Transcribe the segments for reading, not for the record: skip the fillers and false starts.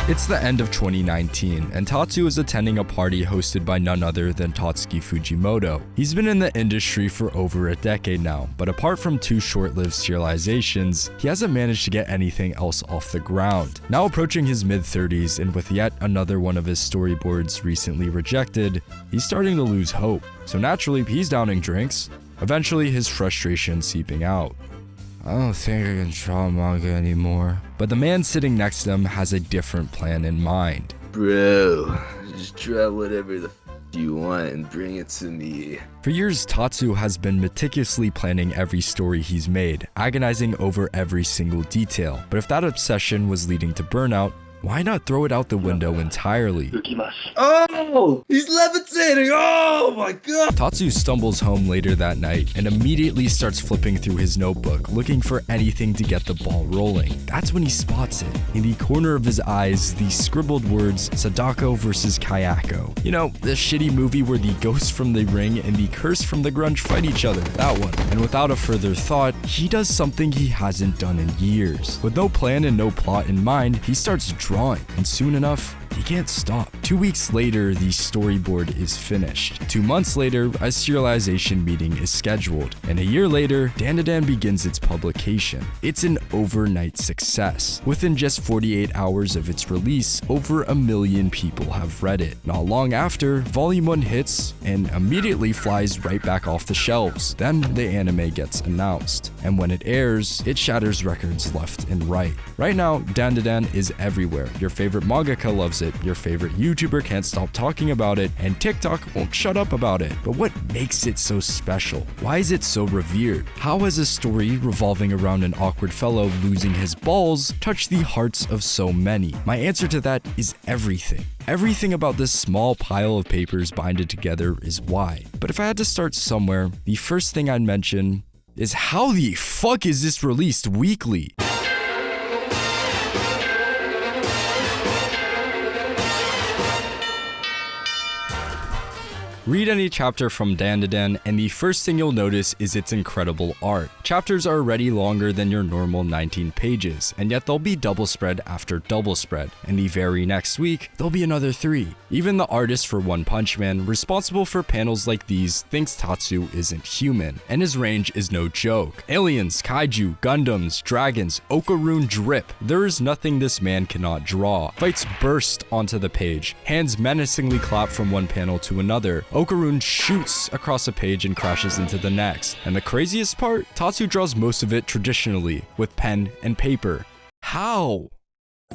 It's the end of 2019, and Tatsu is attending a party hosted by none other than Tatsuki Fujimoto. He's been in the industry for over a decade now, but apart from 2 short-lived serializations, he hasn't managed to get anything else off the ground. Now approaching his mid-30s, and with yet another one of his storyboards recently rejected, he's starting to lose hope. So naturally, he's downing drinks, eventually his frustration seeping out. I don't think I can draw manga anymore. But the man sitting next to him has a different plan in mind. Bro, just draw whatever the you want and bring it to me. For years, Tatsu has been meticulously planning every story he's made, agonizing over every single detail. But if that obsession was leading to burnout, why not throw it out the window entirely? Oh! He's levitating! Oh my god! Tatsu stumbles home later that night and immediately starts flipping through his notebook, looking for anything to get the ball rolling. That's when he spots it. In the corner of his eyes, the scribbled words, Sadako vs. Kayako. You know, the shitty movie where the ghost from the ring and the curse from the grunge fight each other. That one. And without a further thought, he does something he hasn't done in years. With no plan and no plot in mind, he starts drawing, and soon enough, he can't stop. 2 weeks later, the storyboard is finished. 2 months later, a serialization meeting is scheduled. And a year later, Dandadan begins its publication. It's an overnight success. Within just 48 hours of its release, over 1 million people have read it. Not long after, Volume 1 hits and immediately flies right back off the shelves. Then the anime gets announced. And when it airs, it shatters records left and right. Right now, Dandadan is everywhere. Your favorite mangaka loves it, your favorite YouTuber can't stop talking about it, and TikTok won't shut up about it. But what makes it so special? Why is it so revered? How has a story revolving around an awkward fellow losing his balls touched the hearts of so many? My answer to that is everything. Everything about this small pile of papers binded together is why. But if I had to start somewhere, the first thing I'd mention is how the fuck is this released weekly? Read any chapter from Dandadan, and the first thing you'll notice is its incredible art. Chapters are already longer than your normal 19 pages, and yet they'll be double spread after double spread, and the very next week, there'll be another 3. Even the artist for One Punch Man, responsible for panels like these, thinks Tatsu isn't human, and his range is no joke. Aliens, kaiju, Gundams, dragons, Okarun drip. There is nothing this man cannot draw. Fights burst onto the page, hands menacingly clap from one panel to another. Okarun shoots across a page and crashes into the next. And the craziest part, Tatsu draws most of it traditionally, with pen and paper. How?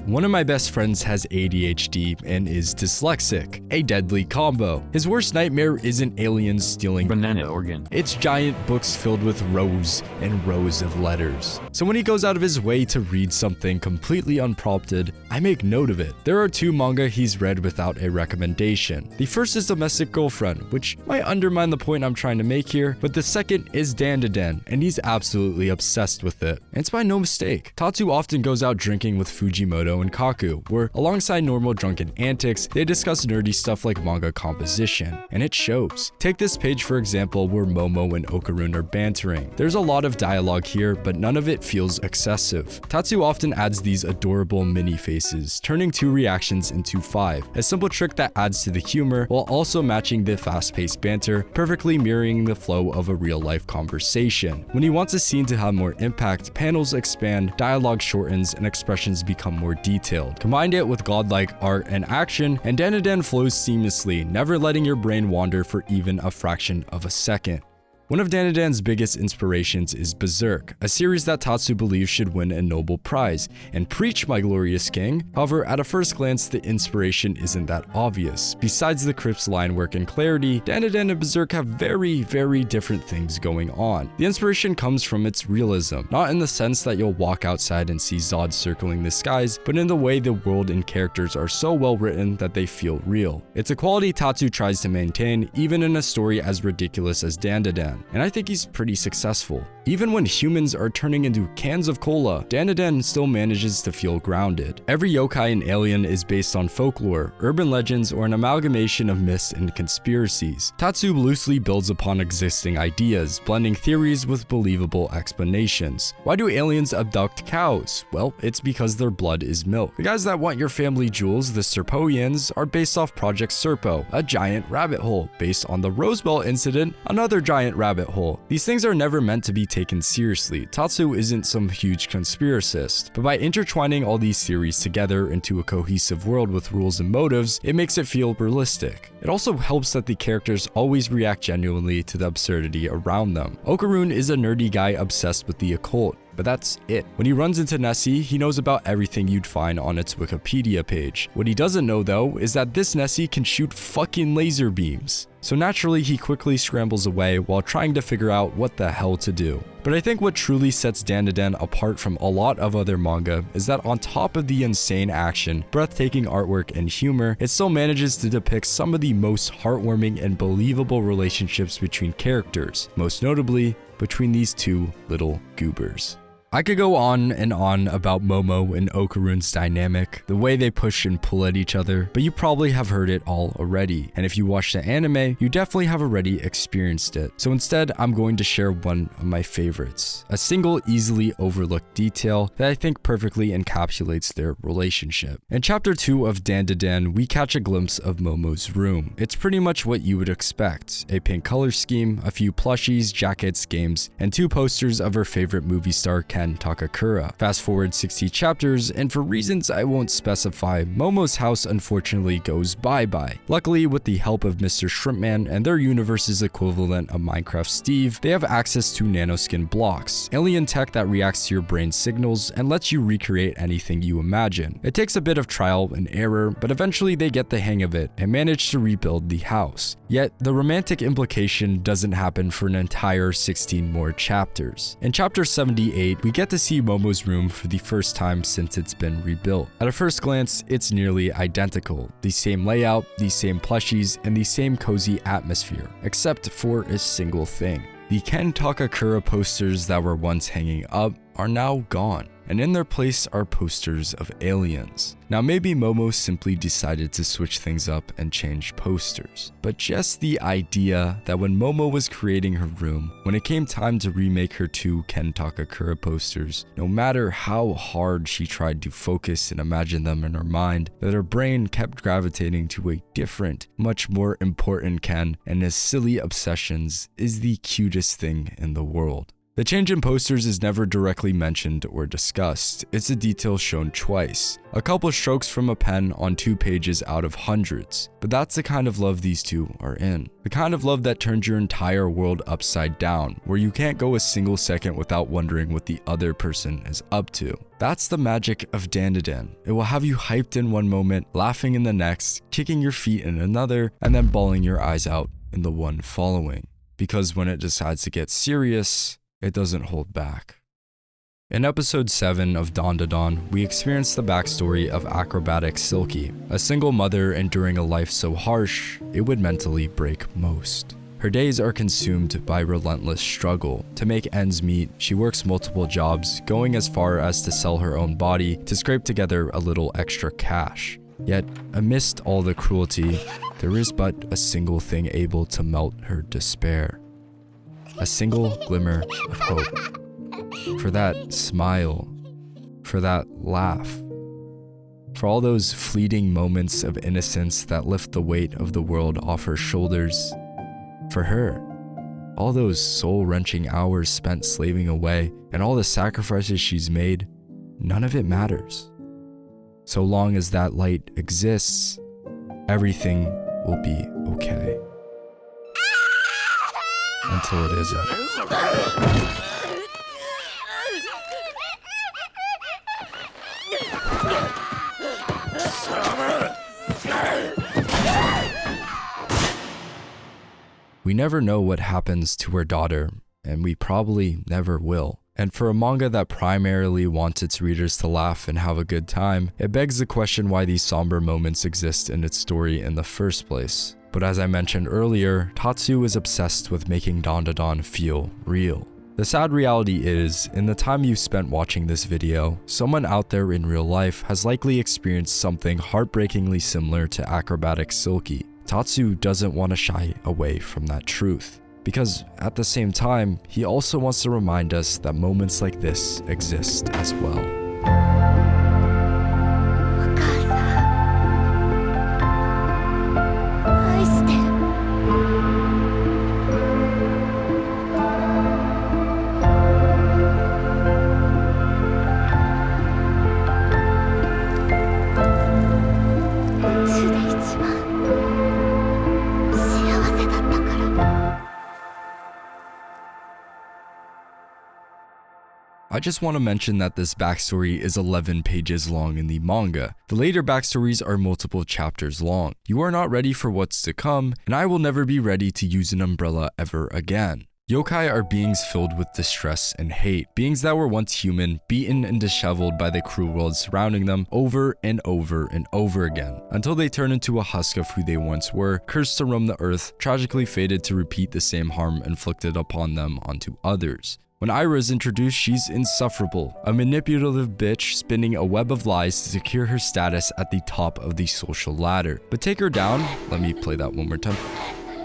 One of my best friends has ADHD and is dyslexic, a deadly combo. His worst nightmare isn't aliens stealing banana organ. It's giant books filled with rows and rows of letters. So when he goes out of his way to read something completely unprompted, I make note of it. There are 2 manga he's read without a recommendation. The first is Domestic Girlfriend, which might undermine the point I'm trying to make here, but the second is Dandadan, and he's absolutely obsessed with it. And it's by no mistake. Tatsu often goes out drinking with Fujimoto and Kaku, where alongside normal drunken antics, they discuss nerdy stuff like manga composition, and it shows. Take this page for example where Momo and Okarun are bantering. There's a lot of dialogue here, but none of it feels excessive. Tatsu often adds these adorable mini faces, turning 2 reactions into 5, a simple trick that adds to the humor while also matching the fast-paced banter, perfectly mirroring the flow of a real-life conversation. When he wants a scene to have more impact, panels expand, dialogue shortens, and expressions become more detailed. Combine it with godlike art and action, and Dandadan flows seamlessly, never letting your brain wander for even a fraction of a second. One of Dandadan's biggest inspirations is Berserk, a series that Tatsu believes should win a Nobel Prize, and preach, my glorious king. However, at a first glance, the inspiration isn't that obvious. Besides the crisp line work and clarity, Dandadan and Berserk have very, very different things going on. The inspiration comes from its realism, not in the sense that you'll walk outside and see Zod circling the skies, but in the way the world and characters are so well written that they feel real. It's a quality Tatsu tries to maintain, even in a story as ridiculous as Dandadan. Dandadan, and I think he's pretty successful. Even when humans are turning into cans of cola, Dandadan still manages to feel grounded. Every yokai and alien is based on folklore, urban legends, or an amalgamation of myths and conspiracies. Tatsu loosely builds upon existing ideas, blending theories with believable explanations. Why do aliens abduct cows? Well, it's because their blood is milk. The guys that want your family jewels, the Serpoians, are based off Project Serpo, a giant rabbit hole. Based on the Rose Belt incident, another giant rabbit hole. These things are never meant to be taken seriously. Tatsu isn't some huge conspiracist, but by intertwining all these theories together into a cohesive world with rules and motives, it makes it feel realistic. It also helps that the characters always react genuinely to the absurdity around them. Okarun is a nerdy guy obsessed with the occult, but that's it. When he runs into Nessie, he knows about everything you'd find on its Wikipedia page. What he doesn't know though is that this Nessie can shoot fucking laser beams. So naturally, he quickly scrambles away while trying to figure out what the hell to do. But I think what truly sets Dandadan apart from a lot of other manga is that on top of the insane action, breathtaking artwork, and humor, it still manages to depict some of the most heartwarming and believable relationships between characters, most notably between these two little goobers. I could go on and on about Momo and Okarun's dynamic, the way they push and pull at each other, but you probably have heard it all already. And if you watch the anime, you definitely have already experienced it. So instead, I'm going to share one of my favorites, a single easily overlooked detail that I think perfectly encapsulates their relationship. In chapter 2 of Dandadan, we catch a glimpse of Momo's room. It's pretty much what you would expect, a pink color scheme, a few plushies, jackets, games, and 2 posters of her favorite movie star Ken Takakura. Fast forward 60 chapters, and for reasons I won't specify, Momo's house unfortunately goes bye-bye. Luckily, with the help of Mr. Shrimpman and their universe's equivalent of Minecraft Steve, they have access to nanoskin blocks, alien tech that reacts to your brain signals and lets you recreate anything you imagine. It takes a bit of trial and error, but eventually they get the hang of it and manage to rebuild the house. Yet, the romantic implication doesn't happen for an entire 16 more chapters. In chapter 78, we get to see Momo's room for the first time since it's been rebuilt. At a first glance, it's nearly identical. The same layout, the same plushies, and the same cozy atmosphere, except for a single thing. The Ken Takakura posters that were once hanging up are now gone, and in their place are posters of aliens. Now maybe Momo simply decided to switch things up and change posters, but just the idea that when Momo was creating her room, when it came time to remake her 2 Ken Takakura posters, no matter how hard she tried to focus and imagine them in her mind, that her brain kept gravitating to a different, much more important Ken, and his silly obsessions is the cutest thing in the world. The change in posters is never directly mentioned or discussed. It's a detail shown twice. A couple strokes from a pen on 2 pages out of hundreds. But that's the kind of love these two are in. The kind of love that turns your entire world upside down, where you can't go a single second without wondering what the other person is up to. That's the magic of Dandadan. It will have you hyped in one moment, laughing in the next, kicking your feet in another, and then bawling your eyes out in the one following. Because when it decides to get serious, it doesn't hold back. In episode 7 of Dandadan, we experience the backstory of acrobatic Silky, a single mother enduring a life so harsh, it would mentally break most. Her days are consumed by relentless struggle. To make ends meet, she works multiple jobs, going as far as to sell her own body to scrape together a little extra cash. Yet, amidst all the cruelty, there is but a single thing able to melt her despair. A single glimmer of hope. For that smile. For that laugh. For all those fleeting moments of innocence that lift the weight of the world off her shoulders. For her. All those soul-wrenching hours spent slaving away and all the sacrifices she's made, none of it matters. So long as that light exists, everything will be okay. Until it isn't. We never know what happens to her daughter, and we probably never will. And for a manga that primarily wants its readers to laugh and have a good time, it begs the question why these somber moments exist in its story in the first place. But as I mentioned earlier, Tatsu is obsessed with making Dandadan feel real. The sad reality is, in the time you've spent watching this video, someone out there in real life has likely experienced something heartbreakingly similar to acrobatic Silky. Tatsu doesn't want to shy away from that truth, because at the same time, he also wants to remind us that moments like this exist as well. I just want to mention that this backstory is 11 pages long in the manga. The later backstories are multiple chapters long. You are not ready for what's to come, and I will never be ready to use an umbrella ever again. Yokai are beings filled with distress and hate, beings that were once human, beaten and disheveled by the cruel world surrounding them over and over and over again, until they turn into a husk of who they once were, cursed to roam the earth, tragically fated to repeat the same harm inflicted upon them onto others. When Ira is introduced, she's insufferable, a manipulative bitch spinning a web of lies to secure her status at the top of the social ladder. But take her down, let me play that one more time.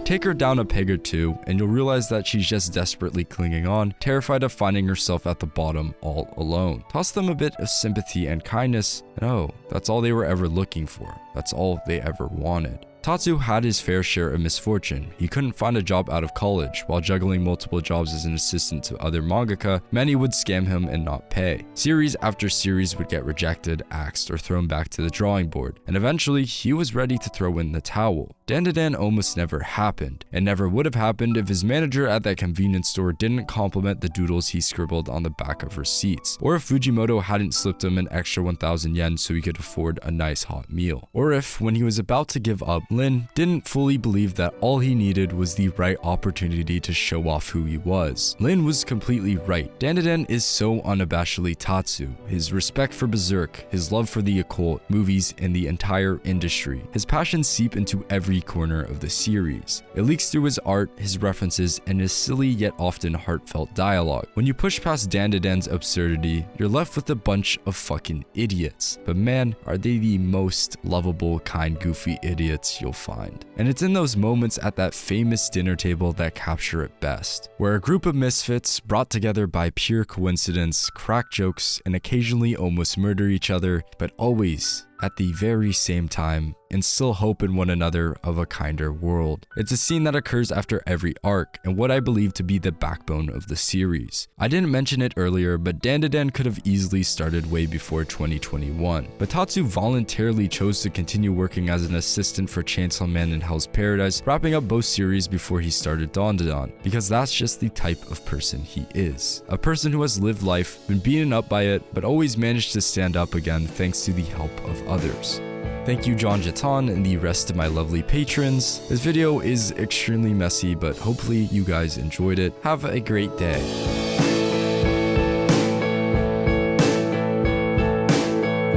Take her down a peg or two, and you'll realize that she's just desperately clinging on, terrified of finding herself at the bottom all alone. Toss them a bit of sympathy and kindness, and oh, that's all they were ever looking for. That's all they ever wanted. Tatsu had his fair share of misfortune. He couldn't find a job out of college. While juggling multiple jobs as an assistant to other mangaka, many would scam him and not pay. Series after series would get rejected, axed, or thrown back to the drawing board, and eventually he was ready to throw in the towel. Dandadan almost never happened, and never would have happened if his manager at that convenience store didn't compliment the doodles he scribbled on the back of receipts, or if Fujimoto hadn't slipped him an extra 1,000 yen so he could afford a nice hot meal, or if, when he was about to give up, Lin didn't fully believe that all he needed was the right opportunity to show off who he was. Lin was completely right. Dandadan is so unabashedly Tatsu. His respect for Berserk, his love for the occult, movies, and the entire industry. His passions seep into every corner of the series. It leaks through his art, his references, and his silly yet often heartfelt dialogue. When you push past Dandadan's absurdity, you're left with a bunch of fucking idiots. But man, are they the most lovable, kind, goofy idiots you'll find. And it's in those moments at that famous dinner table that capture it best, where a group of misfits, brought together by pure coincidence, crack jokes, and occasionally almost murder each other, but always, at the very same time, instill hope in one another of a kinder world. It's a scene that occurs after every arc, and what I believe to be the backbone of the series. I didn't mention it earlier, but Dandadan could have easily started way before 2021. But Tatsu voluntarily chose to continue working as an assistant for Chainsaw Man in Hell's Paradise, wrapping up both series before he started Dandadan, because that's just the type of person he is. A person who has lived life, been beaten up by it, but always managed to stand up again thanks to the help of others. Thank you John Jatan and the rest of my lovely patrons. This video is extremely messy, but hopefully you guys enjoyed it. Have a great day.